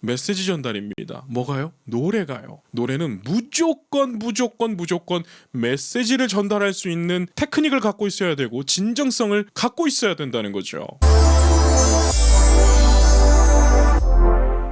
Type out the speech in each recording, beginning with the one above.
메시지 전달입니다. 뭐가요? 노래가요. 노래는 무조건 메시지를 전달할 수 있는 테크닉을 갖고 있어야 되고 진정성을 갖고 있어야 된다는 거죠.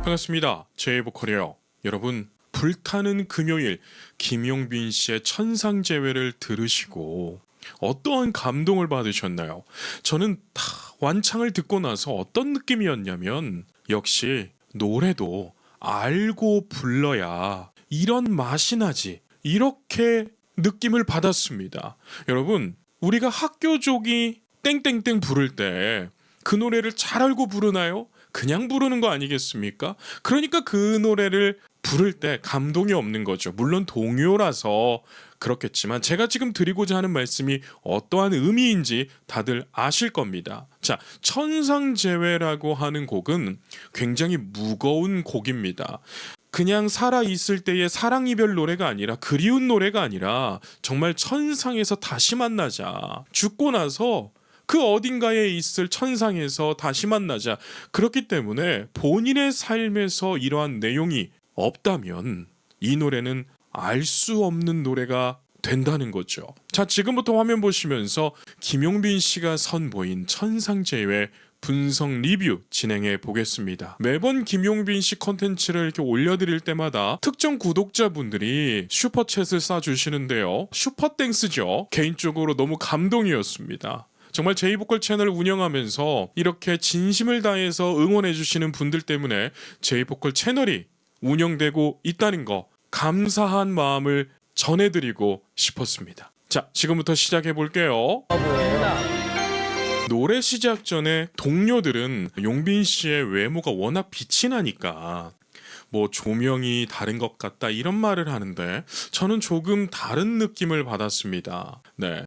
반갑습니다. 제이보컬이에요. 여러분, 불타는 금요일 김용빈 씨의 천상재회를 들으시고 어떠한 감동을 받으셨나요? 저는 다 완창을 듣고 나서 어떤 느낌이었냐면, 역시 노래도 알고 불러야 이런 맛이 나지, 이렇게 느낌을 받았습니다. 여러분, 우리가 학교족이 땡땡땡 부를 때 그 노래를 잘 알고 부르나요? 그냥 부르는 거 아니겠습니까? 그러니까 그 노래를 부를 때 감동이 없는 거죠. 물론 동요라서 그렇겠지만 제가 지금 드리고자 하는 말씀이 어떠한 의미인지 다들 아실 겁니다. 자, 천상재회라고 하는 곡은 굉장히 무거운 곡입니다. 그냥 살아있을 때의 사랑 이별 노래가 아니라, 그리운 노래가 아니라 정말 천상에서 다시 만나자, 죽고 나서 그 어딘가에 있을 천상에서 다시 만나자. 그렇기 때문에 본인의 삶에서 이러한 내용이 없다면 이 노래는 알 수 없는 노래가 된다는 거죠. 자, 지금부터 화면 보시면서 김용빈 씨가 선보인 천상재회 분석 리뷰 진행해 보겠습니다. 매번 김용빈 씨 컨텐츠를 이렇게 올려드릴 때마다 특정 구독자분들이 슈퍼챗을 쏴주시는데요. 슈퍼땡스죠. 개인적으로 너무 감동이었습니다. 정말 제이보컬 채널을 운영하면서 이렇게 진심을 다해서 응원해주시는 분들 때문에 제이보컬 채널이 운영되고 있다는 거, 감사한 마음을 전해드리고 싶었습니다. 자, 지금부터 시작해볼게요. 노래 시작 전에 동료들은 용빈 씨의 외모가 워낙 빛이 나니까 뭐 조명이 다른 것 같다 이런 말을 하는데, 저는 조금 다른 느낌을 받았습니다. 네,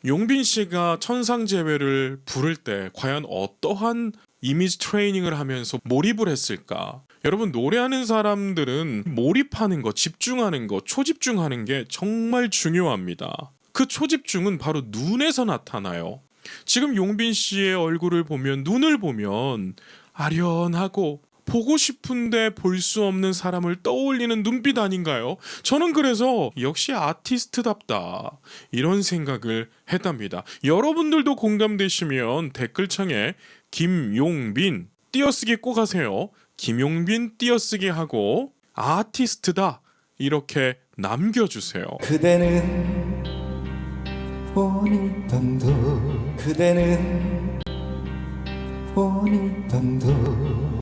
용빈 씨가 천상재회를 부를 때 과연 어떠한 이미지 트레이닝을 하면서 몰입을 했을까? 여러분, 노래하는 사람들은 몰입하는 거, 집중하는 거, 초집중하는 게 정말 중요합니다. 그 초집중은 바로 눈에서 나타나요. 지금 용빈 씨의 얼굴을 보면, 눈을 보면 아련하고 보고 싶은데 볼 수 없는 사람을 떠올리는 눈빛 아닌가요? 저는 그래서 역시 아티스트답다, 이런 생각을 했답니다. 여러분들도 공감되시면 댓글창에 김용빈 띄어쓰기 꼭 하세요. 김용빈 띄어쓰기 하고 아티스트다 이렇게 남겨주세요. 그대는 오늘 밤도, 그대는 오늘 밤도.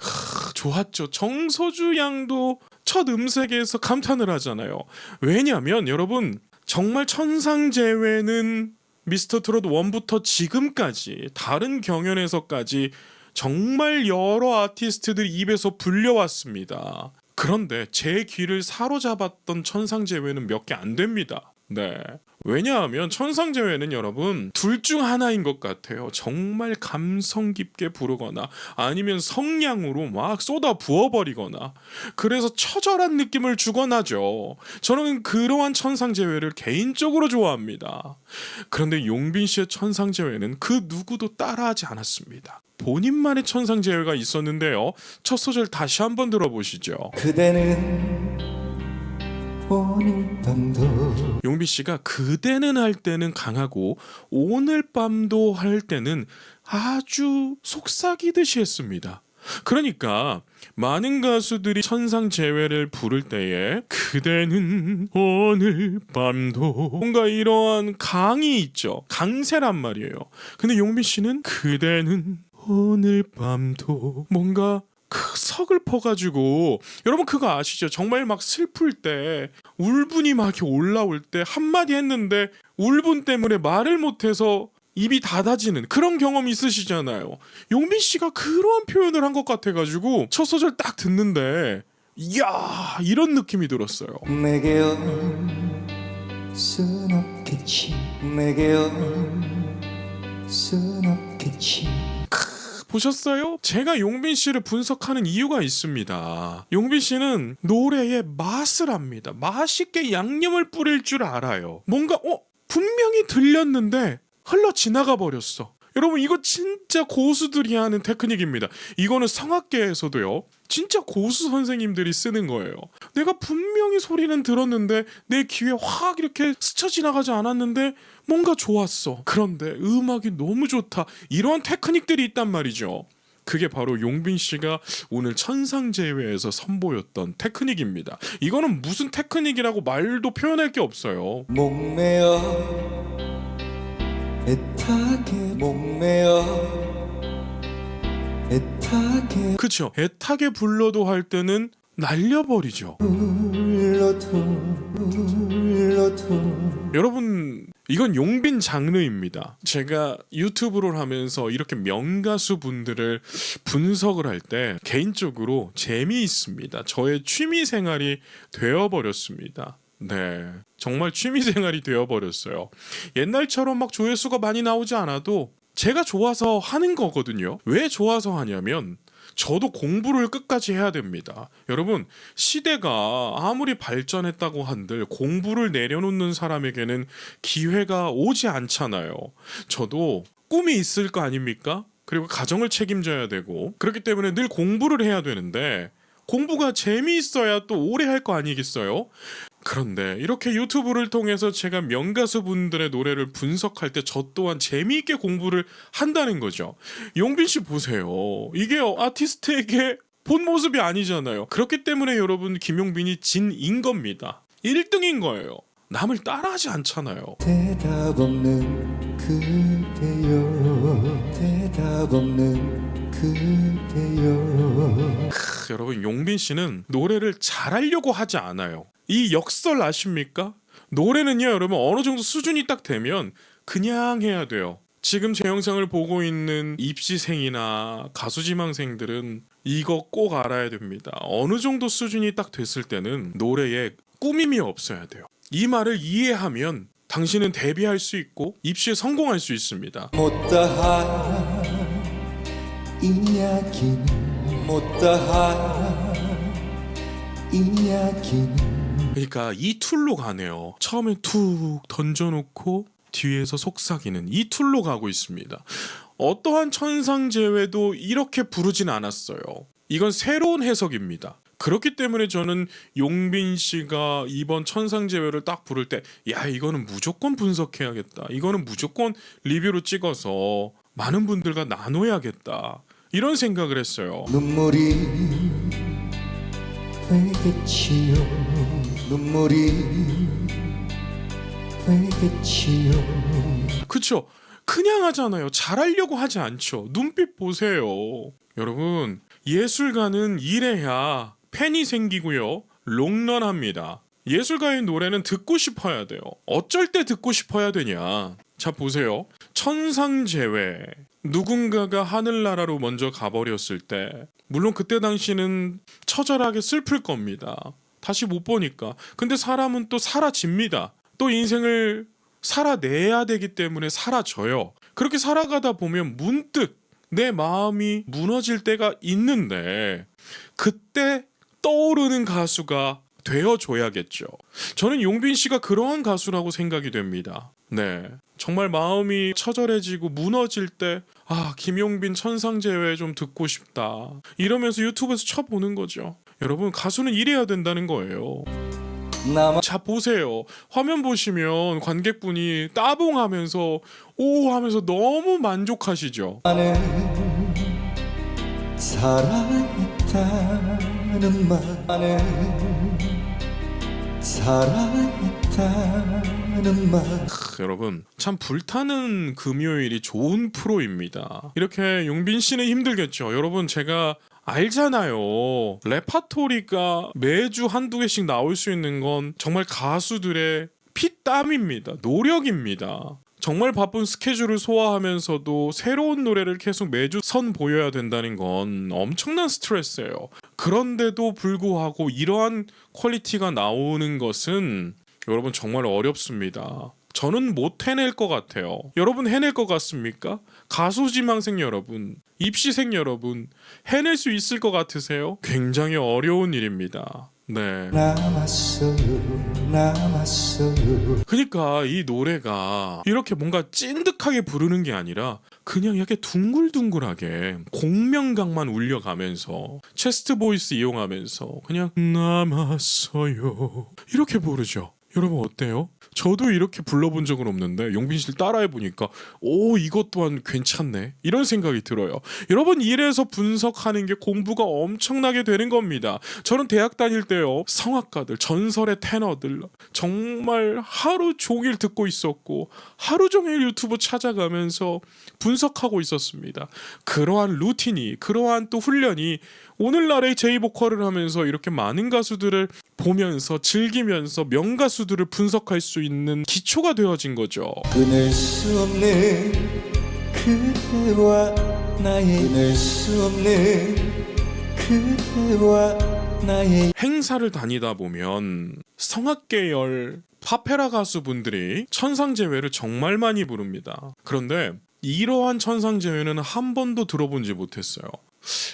좋았죠. 정서주 양도 첫 음색에서 감탄을 하잖아요. 왜냐하면 여러분, 정말 천상재회는 미스터트롯 1부터 지금까지 다른 경연에서까지 정말 여러 아티스트들 입에서 불려왔습니다. 그런데 제 귀를 사로잡았던 천상재회는 몇 개 안 됩니다. 네, 왜냐하면 천상재회는 여러분 둘 중 하나인 것 같아요. 정말 감성 깊게 부르거나 아니면 성량으로 막 쏟아 부어버리거나, 그래서 처절한 느낌을 주거나죠. 저는 그러한 천상재회를 개인적으로 좋아합니다. 그런데 용빈 씨의 천상재회는 그 누구도 따라하지 않았습니다. 본인만의 천상재회가 있었는데요. 첫 소절 다시 한번 들어보시죠. 그대는 오늘 밤도. 용빈 씨가 그대는 할 때는 강하고 오늘 밤도 할 때는 아주 속삭이듯이 했습니다. 그러니까 많은 가수들이 천상재회를 부를 때에 그대는 오늘 밤도 뭔가 이러한 강이 있죠. 강세란 말이에요. 근데 용빈 씨는 그대는 오늘 밤도 뭔가 서글퍼가지고, 여러분 그거 아시죠? 정말 막 슬플 때 울분이 막 이렇게 올라올 때 한마디 했는데 울분 때문에 말을 못해서 입이 닫아지는 그런 경험 있으시잖아요. 용빈 씨가 그런 표현을 한 것 같아가지고 첫 소절 딱 듣는데 이야, 이런 느낌이 들었어요. 내게 올 순 없겠지, 내게 올 순 없겠지. 보셨어요? 제가 용빈 씨를 분석하는 이유가 있습니다. 용빈 씨는 노래의 맛을 압니다. 맛있게 양념을 뿌릴 줄 알아요. 뭔가 분명히 들렸는데 흘러 지나가 버렸어. 여러분 이거 진짜 고수들이 하는 테크닉입니다. 이거는 성악계에서도요. 진짜 고수 선생님들이 쓰는 거예요. 내가 분명히 소리는 들었는데 내 귀에 확 이렇게 스쳐 지나가지 않았는데 뭔가 좋았어. 그런데 음악이 너무 좋다. 이러한 테크닉들이 있단 말이죠. 그게 바로 용빈 씨가 오늘 천상제외에서 선보였던 테크닉입니다. 이거는 무슨 테크닉이라고 말도 표현할 게 없어요. 목매어 애타게 목매어 애타게 그쵸? 애타게 불러도 할 때는 날려버리죠. 불러도 여러분 이건 용빈 장르입니다. 제가 유튜브를 하면서 이렇게 명가수 분들을 분석을 할 때 개인적으로 재미있습니다. 저의 취미 생활이 되어버렸습니다. 네, 정말 취미 생활이 되어버렸어요. 옛날처럼 막 조회수가 많이 나오지 않아도 제가 좋아서 하는 거거든요. 왜 좋아서 하냐면 저도 공부를 끝까지 해야 됩니다. 여러분 시대가 아무리 발전했다고 한들 공부를 내려놓는 사람에게는 기회가 오지 않잖아요. 저도 꿈이 있을 거 아닙니까? 그리고 가정을 책임져야 되고 그렇기 때문에 늘 공부를 해야 되는데 공부가 재미있어야 또 오래 할 거 아니겠어요? 그런데 이렇게 유튜브를 통해서 제가 명가수분들의 노래를 분석할 때 저 또한 재미있게 공부를 한다는 거죠. 용빈 씨 보세요. 이게 아티스트에게 본 모습이 아니잖아요. 그렇기 때문에 여러분 김용빈이 진인 겁니다. 1등인 거예요. 남을 따라하지 않잖아요. 대답 없는 그대여 대답 없는 그대여 여러분 용빈 씨는 노래를 잘하려고 하지 않아요. 이 역설 아십니까? 노래는요 여러분 어느 정도 수준이 딱 되면 그냥 해야 돼요. 지금 제 영상을 보고 있는 입시생이나 가수지망생들은 이거 꼭 알아야 됩니다. 어느 정도 수준이 딱 됐을 때는 노래에 꾸밈이 없어야 돼요. 이 말을 이해하면 당신은 데뷔할 수 있고 입시에 성공할 수 있습니다. 못다한 이야기는 못다한 이야기는 그러니까 이 툴로 가네요. 처음에 툭 던져놓고 뒤에서 속삭이는 이 툴로 가고 있습니다. 어떠한 천상제외도 이렇게 부르진 않았어요. 이건 새로운 해석입니다. 그렇기 때문에 저는 용빈 씨가 이번 천상제외를 딱 부를 때 야 이거는 무조건 분석해야겠다. 이거는 무조건 리뷰로 찍어서 많은 분들과 나눠야겠다. 이런 생각을 했어요. 눈물이 되겠지요 눈물이 되겠지요 그쵸? 그냥 하잖아요. 잘하려고 하지 않죠. 눈빛 보세요. 여러분 예술가는 이래야 팬이 생기고요. 롱런합니다. 예술가의 노래는 듣고 싶어야 돼요. 어쩔 때 듣고 싶어야 되냐. 자 보세요. 천상제외 누군가가 하늘나라로 먼저 가버렸을 때 물론 그때 당시는 처절하게 슬플 겁니다. 다시 못 보니까. 근데 사람은 또 사라집니다. 또 인생을 살아내야 되기 때문에 사라져요. 그렇게 살아가다 보면 문득 내 마음이 무너질 때가 있는데 그때 떠오르는 가수가 되어줘야겠죠. 저는 용빈 씨가 그러한 가수라고 생각이 됩니다. 네, 정말 마음이 처절해지고 무너질 때 김용빈 천상제외 좀 듣고 싶다 이러면서 유튜브에서 쳐보는 거죠. 여러분 가수는 이래야 된다는 거예요. 자 보세요. 화면 보시면 관객분이 따봉하면서 오 하면서 너무 만족하시죠. 나는 사랑했다는 말 나는 사랑했다는 말 여러분 참 불타는 금요일이 좋은 프로입니다. 이렇게 용빈 씨는 힘들겠죠. 여러분 제가 알잖아요. 레파토리가 매주 한두 개씩 나올 수 있는 건 정말 가수들의 피땀입니다. 노력입니다. 정말 바쁜 스케줄을 소화하면서도 새로운 노래를 계속 매주 선보여야 된다는 건 엄청난 스트레스예요. 그런데도 불구하고 이러한 퀄리티가 나오는 것은 여러분 정말 어렵습니다. 저는 못 해낼 것 같아요. 여러분 해낼 것 같습니까? 가수지망생 여러분, 입시생 여러분 해낼 수 있을 것 같으세요? 굉장히 어려운 일입니다. 네. 남았어요 그러니까 이 노래가 이렇게 뭔가 찐득하게 부르는 게 아니라 그냥 이렇게 둥글둥글하게 공명각만 울려가면서 체스트 보이스 이용하면서 그냥 남았어요 이렇게 부르죠. 여러분 어때요? 저도 이렇게 불러본 적은 없는데 용빈 씨를 따라해 보니까 오 이것 또한 괜찮네 이런 생각이 들어요. 여러분 이래서 분석하는 게 공부가 엄청나게 되는 겁니다. 저는 대학 다닐 때요 성악가들 전설의 테너들 정말 하루 종일 듣고 있었고 하루 종일 유튜브 찾아가면서 분석하고 있었습니다. 그러한 루틴이 그러한 또 훈련이 오늘날의 제이보컬을 하면서 이렇게 많은 가수들을 보면서 즐기면서 명가수들을 분석할 수 있는 기초가 되어진 거죠. 끊을 수 없는 그대와 나의 끊을 수 없는 그대와 나의 행사를 다니다 보면 성악계열 파페라 가수분들이 천상제외를 정말 많이 부릅니다. 그런데 이러한 천상제외는 한 번도 들어보지 못했어요.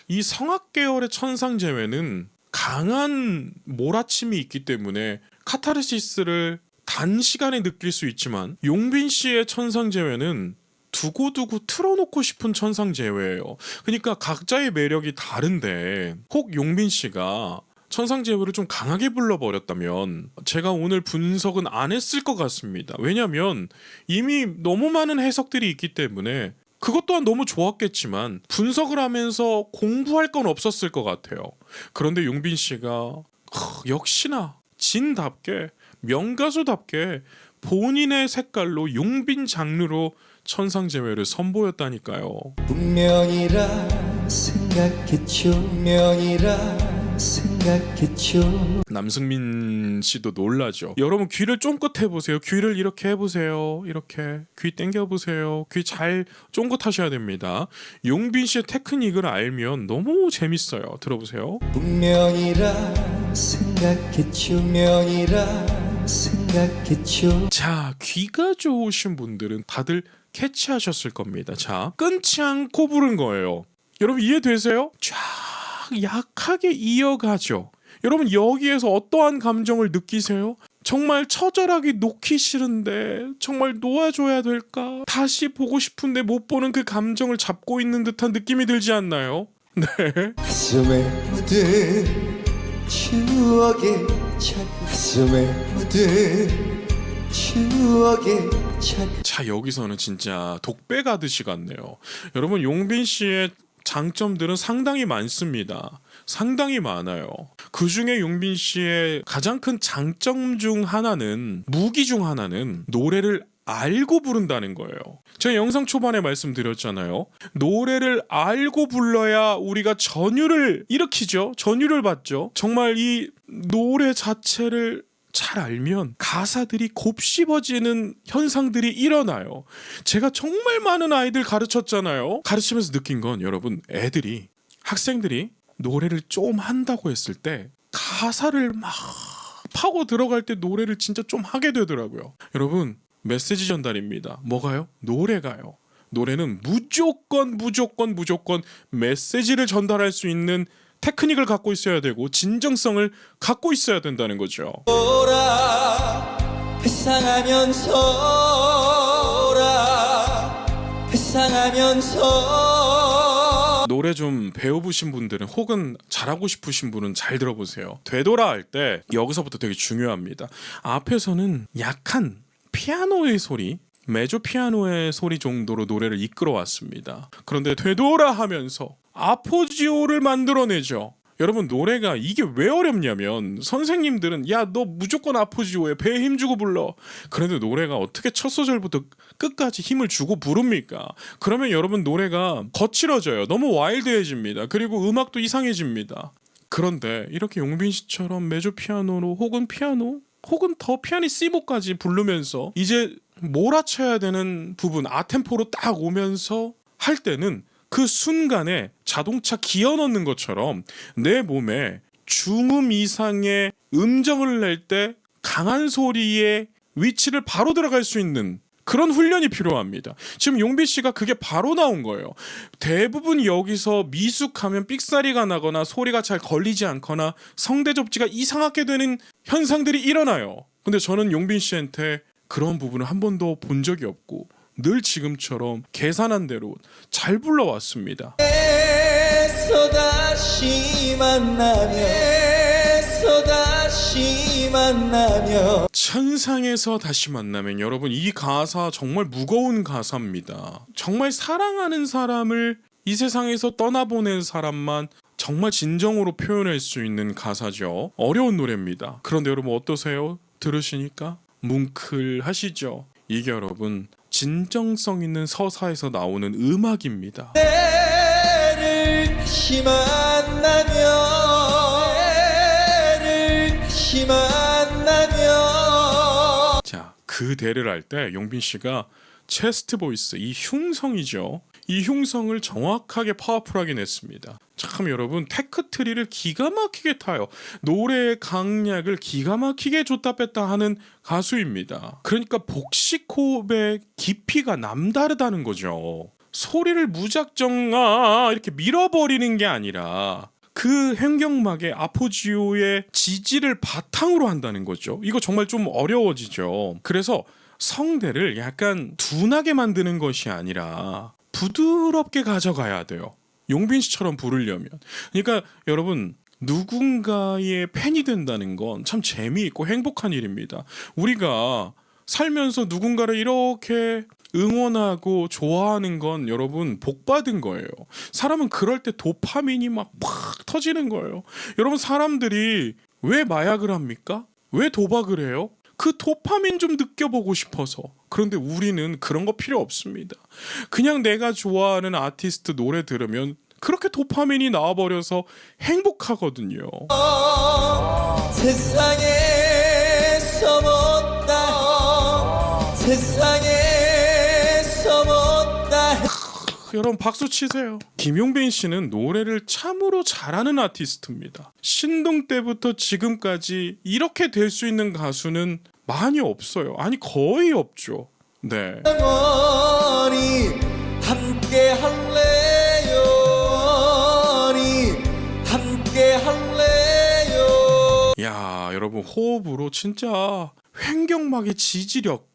이 성악계열의 천상제외는 강한 몰아침이 있기 때문에 카타르시스를 단시간에 느낄 수 있지만 용빈 씨의 천상제외는 두고두고 틀어놓고 싶은 천상제외예요. 그러니까 각자의 매력이 다른데 혹 용빈 씨가 천상제외를 좀 강하게 불러버렸다면 제가 오늘 분석은 안 했을 것 같습니다. 왜냐면 이미 너무 많은 해석들이 있기 때문에 그것 또한 너무 좋았겠지만 분석을 하면서 공부할 건 없었을 것 같아요. 그런데 용빈 씨가 역시나 진답게 명가수답게 본인의 색깔로 용빈 장르로 천상제외를 선보였다니까요. 운명이라 생각했죠. 운명이라 생각했죠. 남승민 씨도 놀라죠. 여러분 귀를 쫑긋 해보세요. 귀를 이렇게 해보세요. 이렇게 귀 당겨보세요. 귀 잘 쫑긋하셔야 됩니다. 용빈 씨의 테크닉을 알면 너무 재밌어요. 들어보세요. 운명이라 생각했죠. 운명이라 생각했죠. 자, 귀가 좋으신 분들은 다들 캐치하셨을 겁니다. 자, 끊지 않고 부른 거예요. 여러분 이해되세요? 쫙 약하게 이어가죠. 여러분 여기에서 어떠한 감정을 느끼세요? 정말 처절하게 놓기 싫은데 정말 놓아줘야 될까? 다시 보고 싶은데 못 보는 그 감정을 잡고 있는 듯한 느낌이 들지 않나요? 네. 가슴에 묻은 추억의 차 가슴에 묻은 추억의 차 자, 여기서는 진짜 독배 가듯이 같네요. 여러분 용빈 씨의 장점들은 상당히 많습니다. 상당히 많아요. 그 중에 용빈 씨의 가장 큰 장점 중 하나는 무기 중 하나는 노래를 알고 부른다는 거예요. 제가 영상 초반에 말씀드렸잖아요. 노래를 알고 불러야 우리가 전율을 일으키죠. 전율을 받죠. 정말 이 노래 자체를 잘 알면 가사들이 곱씹어지는 현상들이 일어나요. 제가 정말 많은 아이들 가르쳤잖아요. 가르치면서 느낀 건 여러분 애들이 학생들이 노래를 좀 한다고 했을 때 가사를 막 파고 들어갈 때 노래를 진짜 좀 하게 되더라고요. 여러분 메시지 전달입니다. 뭐가요? 노래가요. 노래는 무조건 메시지를 전달할 수 있는 테크닉을 갖고 있어야 되고 진정성을 갖고 있어야 된다는 거죠. 오라 회상하면서 오라 회상하면서 노래 좀 배워보신 분들은 혹은 잘하고 싶으신 분은 잘 들어보세요. 되돌아 할 때 여기서부터 되게 중요합니다. 앞에서는 약한 피아노의 소리 메조 피아노의 소리 정도로 노래를 이끌어 왔습니다. 그런데 되돌아 하면서 아포지오를 만들어내죠. 여러분 노래가 이게 왜 어렵냐면 선생님들은 야 너 무조건 아포지오에 배에 힘주고 불러. 그런데 노래가 어떻게 첫 소절부터 끝까지 힘을 주고 부릅니까? 그러면 여러분 노래가 거칠어져요. 너무 와일드해집니다. 그리고 음악도 이상해집니다. 그런데 이렇게 용빈 씨처럼 메조 피아노로 혹은 피아노 혹은 더 피아니시모까지 부르면서 이제 몰아쳐야 되는 부분 아템포로 딱 오면서 할 때는 그 순간에 자동차 기어 넣는 것처럼 내 몸에 중음 이상의 음정을 낼 때 강한 소리의 위치를 바로 들어갈 수 있는 그런 훈련이 필요합니다. 지금 용빈 씨가 그게 바로 나온 거예요. 대부분 여기서 미숙하면 삑사리가 나거나 소리가 잘 걸리지 않거나 성대 접지가 이상하게 되는 현상들이 일어나요. 근데 저는 용빈 씨한테 그런 부분을 한 번도 본 적이 없고 늘 지금처럼 계산한 대로 잘 불러왔습니다. 에서 다시 만나면 에서 다시 만나면 천상에서 다시 만나면, 여러분 이 가사 정말 무거운 가사입니다. 정말 사랑하는 사람을 이 세상에서 떠나보낸 사람만 정말 진정으로 표현할 수 있는 가사죠. 어려운 노래입니다. 그런데 여러분 어떠세요? 들으시니까 뭉클하시죠? 이게 여러분 진정성 있는 서사에서 나오는 음악입니다. 내를 다시 만나면 내를 다시 만나면 자, 그대를 할 때 용빈 씨가 체스트 보이스, 이 흉성이죠. 이 흉성을 정확하게 파워풀하게 냈습니다. 참 여러분 테크트리를 기가 막히게 타요. 노래의 강약을 기가 막히게 줬다 뺐다 하는 가수입니다. 그러니까 복식호흡의 깊이가 남다르다는 거죠. 소리를 무작정 이렇게 밀어버리는 게 아니라 그 횡격막의 아포지오의 지지를 바탕으로 한다는 거죠. 이거 정말 좀 어려워지죠. 그래서 성대를 약간 둔하게 만드는 것이 아니라 부드럽게 가져가야 돼요. 용빈 씨처럼 부르려면. 그러니까 여러분 누군가의 팬이 된다는 건 참 재미있고 행복한 일입니다. 우리가 살면서 누군가를 이렇게 응원하고 좋아하는 건 여러분 복 받은 거예요. 사람은 그럴 때 도파민이 막 터지는 거예요. 여러분 사람들이 왜 마약을 합니까? 왜 도박을 해요? 그 도파민 좀 느껴보고 싶어서. 그런데 우리는 그런 거 필요 없습니다. 그냥 내가 좋아하는 아티스트 노래 들으면 그렇게 도파민이 나와버려서 행복하거든요. 세상에서 못다 세상에서 못다 여러분 박수 치세요. 김용빈 씨는 노래를 참으로 잘하는 아티스트입니다. 신동 때부터 지금까지 이렇게 될 수 있는 가수는 많이 없어요. 아니 거의 없죠. 네. 영원히 함께 할래요 영원히 함께 할래요 야 여러분 호흡으로 진짜 횡격막의 지지력.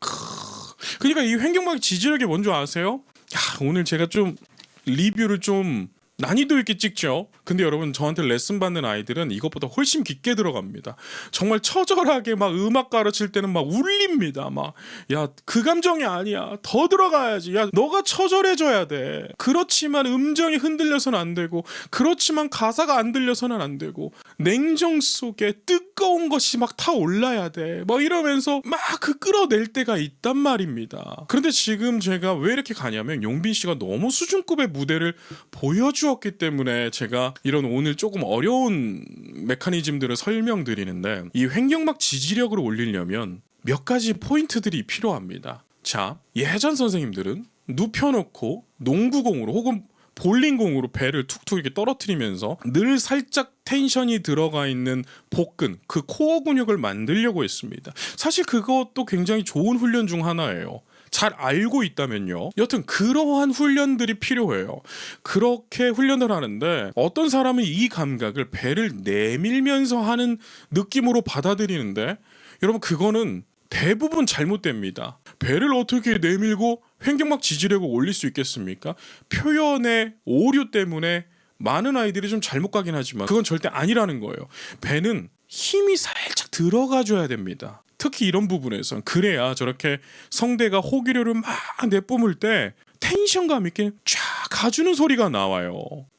그러니까 이 횡격막의 지지력이 뭔지 아세요? 야, 오늘 제가 좀 리뷰를 좀 난이도 있게 찍죠. 근데 여러분 저한테 레슨 받는 아이들은 이것보다 훨씬 깊게 들어갑니다. 정말 처절하게 막 음악 가르칠 때는 막 울립니다. 막 야 그 감정이 아니야, 더 들어가야지, 야 너가 처절해져야 돼. 그렇지만 음정이 흔들려서는 안 되고, 그렇지만 가사가 안 들려서는 안 되고, 냉정 속에 뜨거운 것이 막 타올라야 돼. 막 이러면서 막 그 끌어낼 때가 있단 말입니다. 그런데 지금 제가 왜 이렇게 가냐면 용빈 씨가 너무 수준급의 무대를 보여주었기 때문에 제가 이런 오늘 조금 어려운 메커니즘들을 설명드리는데, 이 횡격막 지지력을 올리려면 몇 가지 포인트들이 필요합니다. 자, 예전 선생님들은 눕혀놓고 농구공으로 혹은 볼링공으로 배를 툭툭 이렇게 떨어뜨리면서 늘 살짝 텐션이 들어가 있는 복근, 그 코어 근육을 만들려고 했습니다. 사실 그것도 굉장히 좋은 훈련 중 하나예요. 잘 알고 있다면요. 여튼 그러한 훈련들이 필요해요. 그렇게 훈련을 하는데 어떤 사람은 이 감각을 배를 내밀면서 하는 느낌으로 받아들이는데, 여러분 그거는 대부분 잘못됩니다. 배를 어떻게 내밀고 횡격막 지지력을 올릴 수 있겠습니까? 표현의 오류 때문에 많은 아이들이 좀 잘못 가긴 하지만 그건 절대 아니라는 거예요. 배는 힘이 살짝 들어가줘야 됩니다. 특히 이런 부분에선 그래야 저렇게 성대가 호기류를 막 내뿜을 때 텐션감 있게 쫙 가주는 소리가 나와요.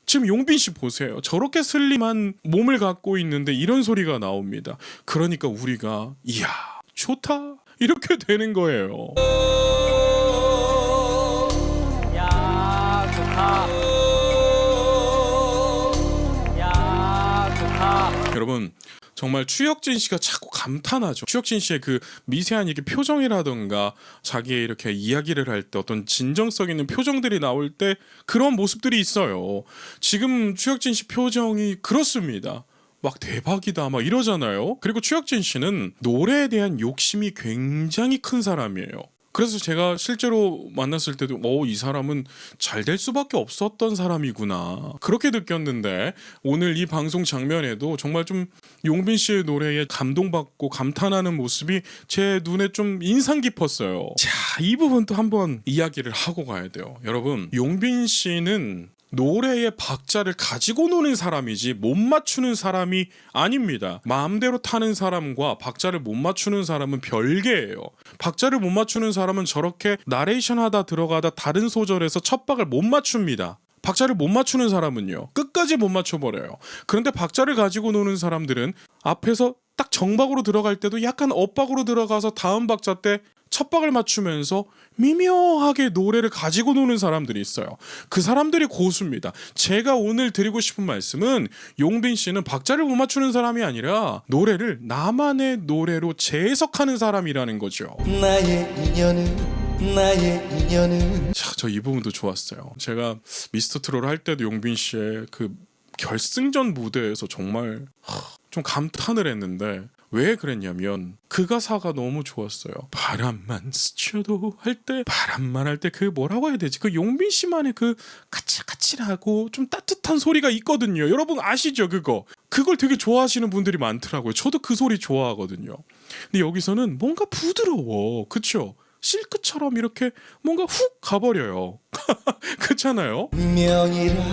지금 용빈 씨 보세요. 저렇게 슬림한 몸을 갖고 있는데 이런 소리가 나옵니다. 그러니까 우리가 이야 좋다 이렇게 되는 거예요. 야 좋다. 야 좋다. 여러분 정말 추혁진 씨가 자꾸 감탄하죠. 추혁진 씨의 그 미세한 이렇게 표정이라던가 자기의 이렇게 이야기를 할 때 어떤 진정성 있는 표정들이 나올 때 그런 모습들이 있어요. 지금 추혁진 씨 표정이 그렇습니다. 막 대박이다 막 이러잖아요. 그리고 추혁진 씨는 노래에 대한 욕심이 굉장히 큰 사람이에요. 그래서 제가 실제로 만났을 때도 이 사람은 잘 될 수밖에 없었던 사람이구나 그렇게 느꼈는데 오늘 이 방송 장면에도 정말 좀 용빈 씨의 노래에 감동받고 감탄하는 모습이 제 눈에 좀 인상 깊었어요. 자, 이 부분도 한번 이야기를 하고 가야 돼요. 여러분, 용빈 씨는 노래의 박자를 가지고 노는 사람이지 못 맞추는 사람이 아닙니다. 마음대로 타는 사람과 박자를 못 맞추는 사람은 별개예요. 박자를 못 맞추는 사람은 저렇게 나레이션 하다 들어가다 다른 소절에서 첫 박을 못 맞춥니다. 박자를 못 맞추는 사람은요, 끝까지 못 맞춰버려요. 그런데 박자를 가지고 노는 사람들은 앞에서 딱 정박으로 들어갈 때도 약간 엇박으로 들어가서 다음 박자 때 첫 박을 맞추면서 미묘하게 노래를 가지고 노는 사람들이 있어요. 그 사람들이 고수입니다. 제가 오늘 드리고 싶은 말씀은 용빈 씨는 박자를 못 맞추는 사람이 아니라 노래를 나만의 노래로 재해석하는 사람이라는 거죠. 나의 인연은 자, 저 이 부분도 좋았어요. 제가 미스터 트롯 할 때도 용빈 씨의 그 결승전 무대에서 정말 좀 감탄을 했는데 왜 그랬냐면 그 가사가 너무 좋았어요. 바람만 스쳐도 할 때 바람만 할 때 그 뭐라고 해야 되지? 그 용빈 씨만의 그 까칠까칠하고 좀 따뜻한 소리가 있거든요. 여러분 아시죠 그거? 그걸 되게 좋아하시는 분들이 많더라고요. 저도 그 소리 좋아하거든요. 근데 여기서는 뭔가 부드러워. 그쵸? 실크처럼 이렇게 뭔가 훅 가버려요. 그렇잖아요? 명이라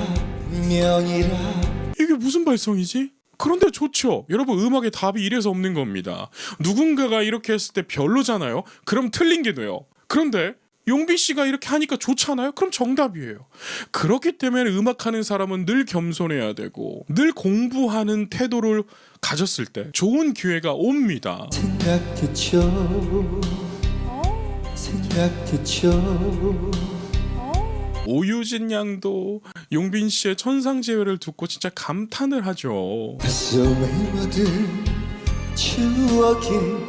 이게 무슨 발성이지? 그런데 좋죠. 여러분, 음악의 답이 이래서 없는 겁니다. 누군가가 이렇게 했을 때 별로잖아요. 그럼 틀린 게 돼요. 그런데 용빈 씨가 이렇게 하니까 좋잖아요. 그럼 정답이에요. 그렇기 때문에 음악하는 사람은 늘 겸손해야 되고 늘 공부하는 태도를 가졌을 때 좋은 기회가 옵니다. 생각했죠. 오유진 양도 용빈 씨의 천상재회를 듣고 진짜 감탄을 하죠. 가슴에 묻은 추억이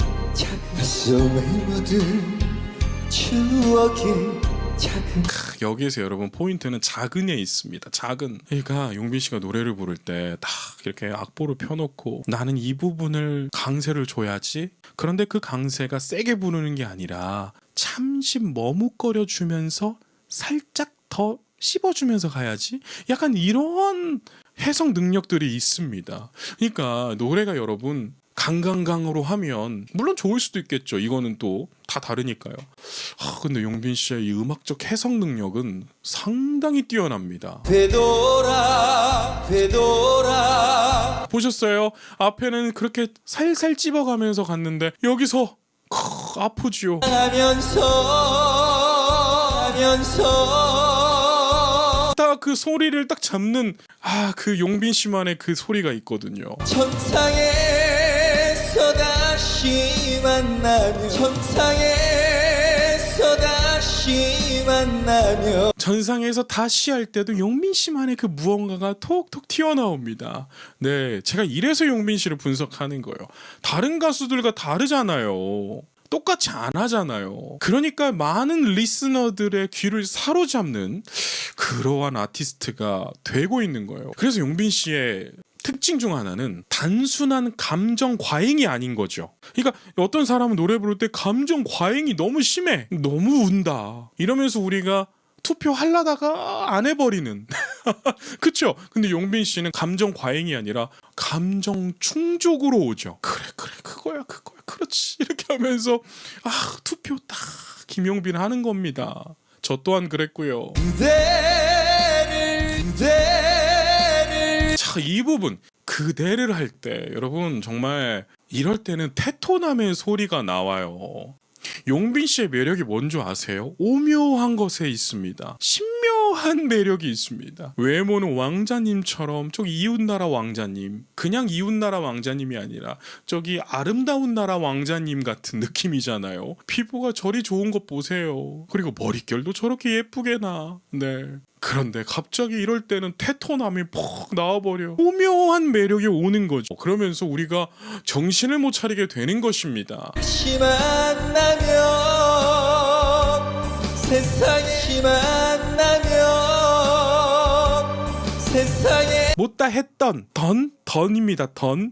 가슴에 묻은 추억이 작은 여기에서 여러분 포인트는 작은에 있습니다. 작은. 그러니까 용빈 씨가 노래를 부를 때 딱 이렇게 악보를 펴놓고 나는 이 부분을 강세를 줘야지. 그런데 그 강세가 세게 부르는 게 아니라 잠시 머뭇거려 주면서 살짝 더 씹어주면서 가야지. 약간 이런 해석 능력들이 있습니다. 그러니까 노래가 여러분 강강강으로 하면 물론 좋을 수도 있겠죠. 이거는 또 다 다르니까요. 근데 용빈 씨의 이 음악적 해석 능력은 상당히 뛰어납니다. 되돌아 보셨어요? 앞에는 그렇게 살살 찝어가면서 갔는데 여기서 아프지요. 딱 그 소리를 딱 잡는 그 용빈 씨만의 그 소리가 있거든요. 천상에서 다시 만나며 전상에서 다시 할 때도 용빈 씨만의 그 무언가가 톡톡 튀어나옵니다. 네, 제가 이래서 용빈 씨를 분석하는 거예요. 다른 가수들과 다르잖아요. 똑같이 안 하잖아요. 그러니까 많은 리스너들의 귀를 사로잡는 그러한 아티스트가 되고 있는 거예요. 그래서 용빈 씨의 특징 중 하나는 단순한 감정 과잉이 아닌 거죠. 그러니까 어떤 사람은 노래 부를 때 감정 과잉이 너무 심해. 너무 운다. 이러면서 우리가 투표하려다가 안 해버리는. 그쵸? 근데 용빈 씨는 감정 과잉이 아니라 감정 충족으로 오죠. 그래 그거야 그렇지 이렇게 하면서 투표 딱 김용빈 하는 겁니다. 저 또한 그랬고요. 자, 이 부분 그대를 할 때 여러분 정말 이럴 때는 테토남의 소리가 나와요. 용빈 씨의 매력이 뭔지 아세요? 오묘한 것에 있습니다. 신묘한 매력이 있습니다. 외모는 왕자님처럼 저기 이웃나라 왕자님, 그냥 이웃나라 왕자님이 아니라 저기 아름다운 나라 왕자님 같은 느낌이잖아요. 피부가 저리 좋은 것 보세요. 그리고 머릿결도 저렇게 예쁘게 나. 네. 그런데 갑자기 이럴 때는 테토남이 퍽 나와버려. 오묘한 매력이 오는 거죠. 그러면서 우리가 정신을 못 차리게 되는 것입니다. 다시 만나면 세상에 못다 했던 던입니다. 던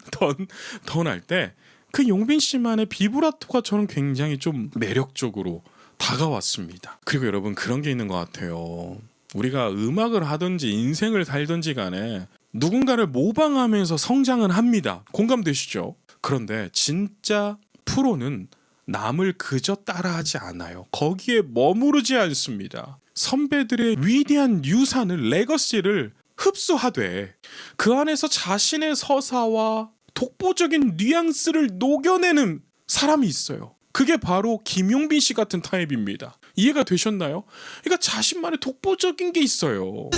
할 때 그 용빈 씨만의 비브라토가 저는 굉장히 좀 매력적으로 다가왔습니다. 그리고 여러분 그런 게 있는 것 같아요. 우리가 음악을 하든지 인생을 살든지 간에 누군가를 모방하면서 성장은 합니다. 공감되시죠? 그런데 진짜 프로는 남을 그저 따라하지 않아요. 거기에 머무르지 않습니다. 선배들의 위대한 유산을, 레거시를 흡수하되 그 안에서 자신의 서사와 독보적인 뉘앙스를 녹여내는 사람이 있어요. 그게 바로 김용빈 씨 같은 타입입니다. 이해가 되셨나요? 그러니까 자신만의 독보적인 게 있어요.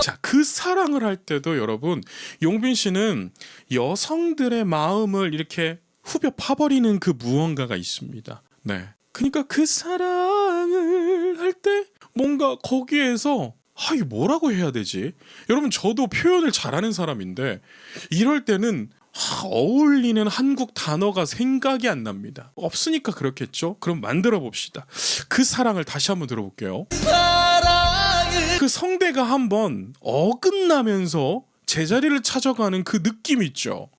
자, 그 사랑을 할 때도 여러분 용빈 씨는 여성들의 마음을 이렇게 후벼 파버리는 그 무언가가 있습니다. 네. 그러니까 그 사랑을 할 때 뭔가 거기에서 이게 뭐라고 해야 되지? 여러분 저도 표현을 잘하는 사람인데 이럴 때는 어울리는 한국 단어가 생각이 안 납니다. 없으니까 그렇겠죠? 그럼 만들어 봅시다. 그 사랑을 다시 한번 들어볼게요. 그 성대가 한번 어긋나면서 제자리를 찾아가는 그 느낌 있죠?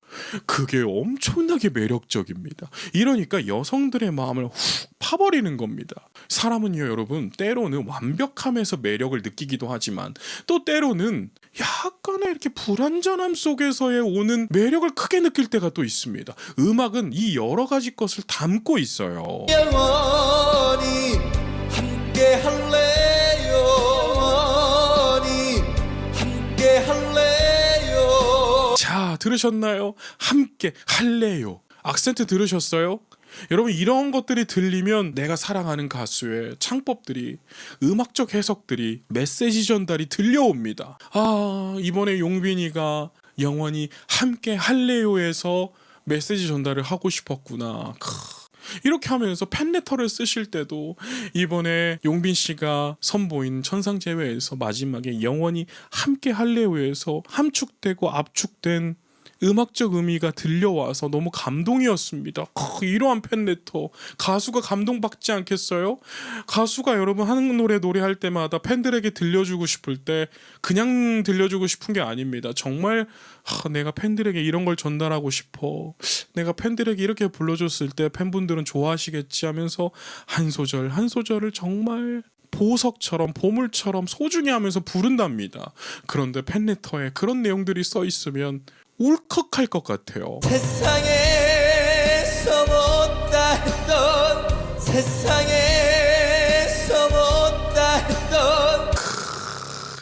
그게 엄청나게 매력적입니다. 이러니까 여성들의 마음을 훅 파버리는 겁니다. 사람은요 여러분 때로는 완벽함에서 매력을 느끼기도 하지만 또 때로는 약간의 이렇게 불완전함 속에서의 오는 매력을 크게 느낄 때가 또 있습니다. 음악은 이 여러 가지 것을 담고 있어요. 영원히 함께 할래요. 영원히 함께 할래요. 자, 들으셨나요? 함께 할래요. 악센트 들으셨어요? 여러분 이런 것들이 들리면 내가 사랑하는 가수의 창법들이, 음악적 해석들이, 메시지 전달이 들려옵니다. 이번에 용빈이가 영원히 함께 할래요에서 메시지 전달을 하고 싶었구나. 이렇게 하면서 팬레터를 쓰실 때도 이번에 용빈 씨가 선보인 천상재회에서 마지막에 영원히 함께 할래요에서 함축되고 압축된 음악적 의미가 들려와서 너무 감동이었습니다. 이러한 팬레터 가수가 감동받지 않겠어요? 가수가 여러분 하는 노래 노래할 때마다 팬들에게 들려주고 싶을 때 그냥 들려주고 싶은 게 아닙니다. 정말 내가 팬들에게 이런 걸 전달하고 싶어. 내가 팬들에게 이렇게 불러줬을 때 팬분들은 좋아하시겠지 하면서 한 소절 한 소절을 정말 보석처럼 보물처럼 소중히 하면서 부른답니다. 그런데 팬레터에 그런 내용들이 써 있으면 울컥할 것 같아요. 세상에서 못다 했던 세상에서 못다 했던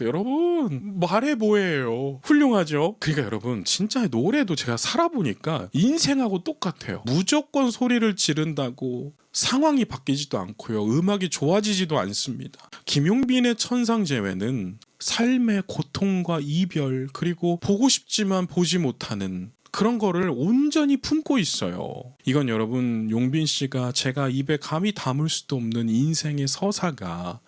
여러분 말해 뭐예요. 훌륭하죠. 그러니까 여러분 진짜 노래도 제가 살아보니까 인생하고 똑같아요. 무조건 소리를 지른다고 상황이 바뀌지도 않고요. 음악이 좋아지지도 않습니다. 김용빈의 천상재회는 삶의 고통과 이별 그리고 보고 싶지만 보지 못하는 그런 거를 온전히 품고 있어요. 이건 여러분 용빈 씨가 제가 입에 감히 담을 수도 없는 인생의 서사가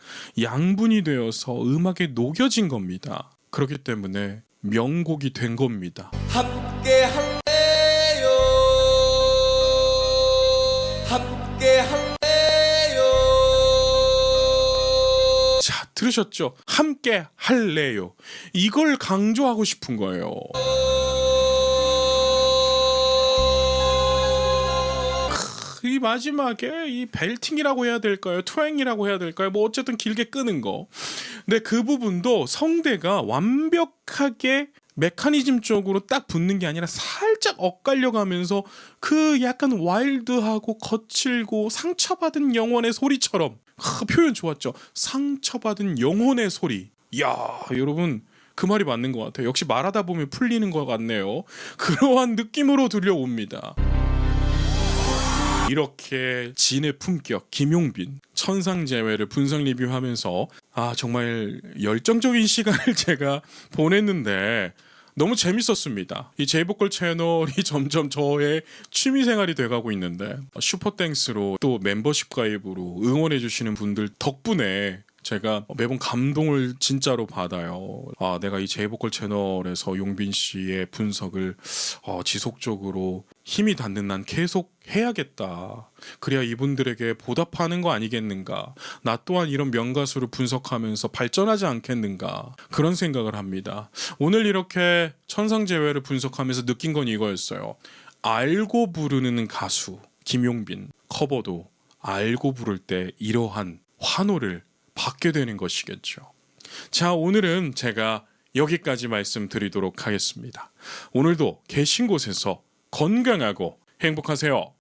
양분이 되어서 음악에 녹여진 겁니다. 그렇기 때문에 명곡이 된 겁니다. 함께 할래요. 함께 할래요. 자, 들으셨죠? 함께 할래요. 이걸 강조하고 싶은 거예요. 이 마지막에 이 벨팅이라고 해야 될까요? 트웽이라고 해야 될까요? 뭐 어쨌든 길게 끄는 거. 근데 그 부분도 성대가 완벽하게 메커니즘적으로 딱 붙는 게 아니라 살짝 엇갈려 가면서 그 약간 와일드하고 거칠고 상처받은 영혼의 소리처럼 표현 좋았죠. 상처받은 영혼의 소리. 이야 여러분 그 말이 맞는 것 같아요. 역시 말하다 보면 풀리는 것 같네요. 그러한 느낌으로 들려옵니다. 이렇게 진의 품격 김용빈 천상재회를 분석 리뷰하면서 정말 열정적인 시간을 제가 보냈는데 너무 재밌었습니다. 이 제이보컬 채널이 점점 저의 취미생활이 돼가고 있는데 슈퍼땡스로 또 멤버십 가입으로 응원해주시는 분들 덕분에 제가 매번 감동을 진짜로 받아요. 아, 내가 이 제이보컬 채널에서 용빈 씨의 분석을 지속적으로 힘이 닿는 난 계속 해야겠다. 그래야 이분들에게 보답하는 거 아니겠는가. 나 또한 이런 명가수를 분석하면서 발전하지 않겠는가. 그런 생각을 합니다. 오늘 이렇게 천상재회를 분석하면서 느낀 건 이거였어요. 알고 부르는 가수 김용빈 커버도 알고 부를 때 이러한 환호를 받게 되는 것이겠죠. 자, 오늘은 제가 여기까지 말씀드리도록 하겠습니다. 오늘도 계신 곳에서 건강하고 행복하세요.